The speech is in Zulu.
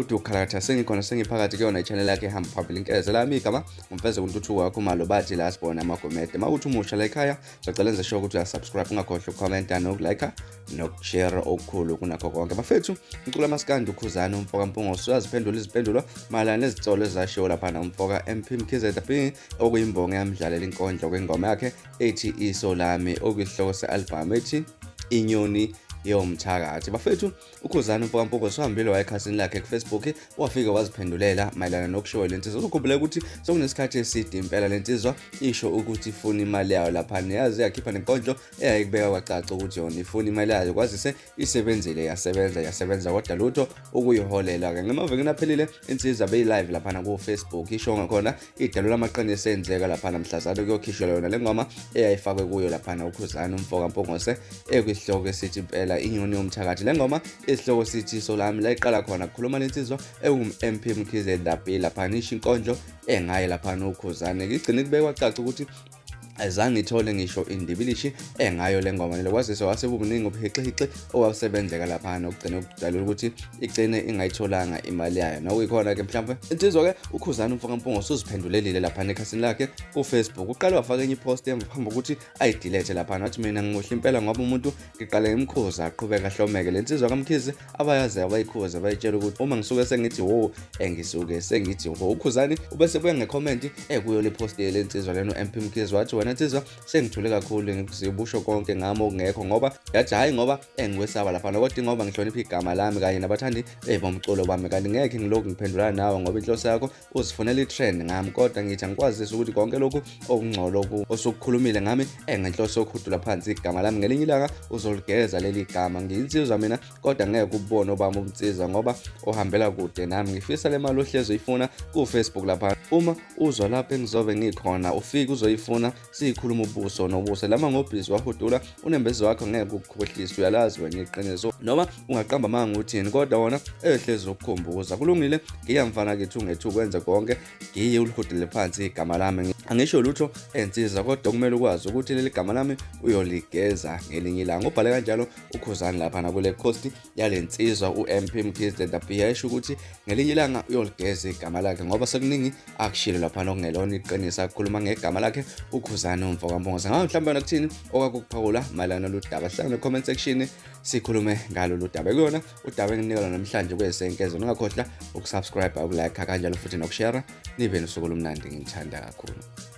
ukuthi ukhalatha sengikhona sengiphakathi kuyona i-channel yakhe ehamba phambili inkeze lami igama umfeze kuntuthuko wakho malo bathi la sibona amagomede mawuthi umusha la ekhaya sicela enze sure ukuthi uyasubscribe ungakhohlwa ukucomment nokulike nokushare okukhulu kunakho konke bafethu umculo kaMaskandi uKhuzani umfoka Mpungose uyaziphendula iziphendulo malana nezinsolo ezashiwo lapha umfoka MP MKHIZE DA BEE okuyimbongo yamdlalela inkondlo kwengoma yakhe ethi isolami okuyihloko se-album ethi inyoni yomthakathi bafethu uKhuzani umfoka Mpungose uhambile wayekhasini lakhe kuFacebook wafika waziphendulela mayelana nokushiwo lensizwa uzokhumbula ukuthi sokunesikhathi eside impela lensizwa isho ukuthi ifuna imali yayo lapha neyazi yakhipha nenkondlo eyayikubeka kwacaca ukuthi yona ifuna imali yayo kwazise isebenzile yasebenza kodwa lutho ukuyiholela ke ngemavekini aphelile insizwa beyi-live lapha kuFacebook isho ngakhona idalo lamaqiniso esenzeka lapha namhlazana kuyokhishwa yona lengoma eyayifakwe kuyo lapha uKhuzani umfoka Mpungose ekuyisihloko esithi impela inyoni yomthakathi lengoma isihloko sithi isolami la iqala khona kukhuluma lensizwa MP MKHIZE DA BEE lapha nisho inkondlo engaye lapha uKhuzani igcine kubekwa caca ukuthi azange ithole ngisho indibilishi engayo lengoma lokwazisa wasebukuningi ubuhiqihiqi owasebenzeka lapha nokugcina ukudala ukuthi igcine ingayitholanga imali yayo nokuyikhona ke mhlawumbe insizwa ke uKhuzani umfoka Mpungose uziphendulelile lapha ekhasini lakhe kuFacebook uqala wafaka enye ipost emva phambi ukuthi ayidelete lapha wathi mina ngimuhle impela ngoba umuntu ngiqala ngimkhuza aqhubeka hlomeke lensizwa kaMkhize abayazi abayikhuza bayitshela ukuthi uma ngisuke sengithi wo engisuke sengithi wo uKhuzani ubese buya ngecomment kuyo le post lensizwa leno MP MKHIZE wathi wena nsizwa sengithule kakhulu ngikuzibusho konke ngami okungekho ngoba yathi hayi ngoba engiwesaba lapha kodwa ngoba ngihlonipha igama lami kanye nabathandi bomculo bami kanti ngeke ngilokhu ngiphendula nawe ngoba inhloso yakho uzifunela i-trend ngami kodwa ngithi angikwazisa ukuthi konke lokhu okungcolo osukukhulumile ngami ngenhloso yokuhudula phansi igama lami ngelinye ilanga uzoligeza leli gama ngiyinsizwa mina kodwa ngeke ubone obami umnsizwa ngoba ohambela kude nami ngifisa le mali ohlezi uyifuna kuFacebook lapha uma uzwa lapha engizobe ngikhona ufike uzoyifuna sikhuluma ubuso nobuso lama ngobhizi wahudula unembezo wakho ngeke ukukhohlisa uyalazi wena iqiniso noma ungaqamba manga uthini kodwa wona ehlezi ukukhumbuza kulungile ngiyamfana kithi ungethu kwenza konke ngiye ulihudule phansi igama lami angisho lutho ensiza kodwa kumele ukwazi ukuthi leli gama lami uyoligeza ngelinye ilanga ubhale kanjalo uKhuzani lapha kule post yalensizwa uMP MKHIZE DA BEE ayisho ukuthi ngelinye ilanga uyoligeza igama lakhe ngoba sekuningi akushilo lapha nokungelona iqiniso akukhuluma ngegama lakhe uKhuzani umfoka Mpungose ngabe mhlawumbe nakuthini okakuphawula malana lodaba hlangana comment section sikhulume ngalo lodaba kuyona udaba enginikela namhlanje kwesenkeze ungakhohlwa ukusubscribe ukulike kanjalo futhi nokushare nibe nosuku lomnandi ngithanda kakhulu.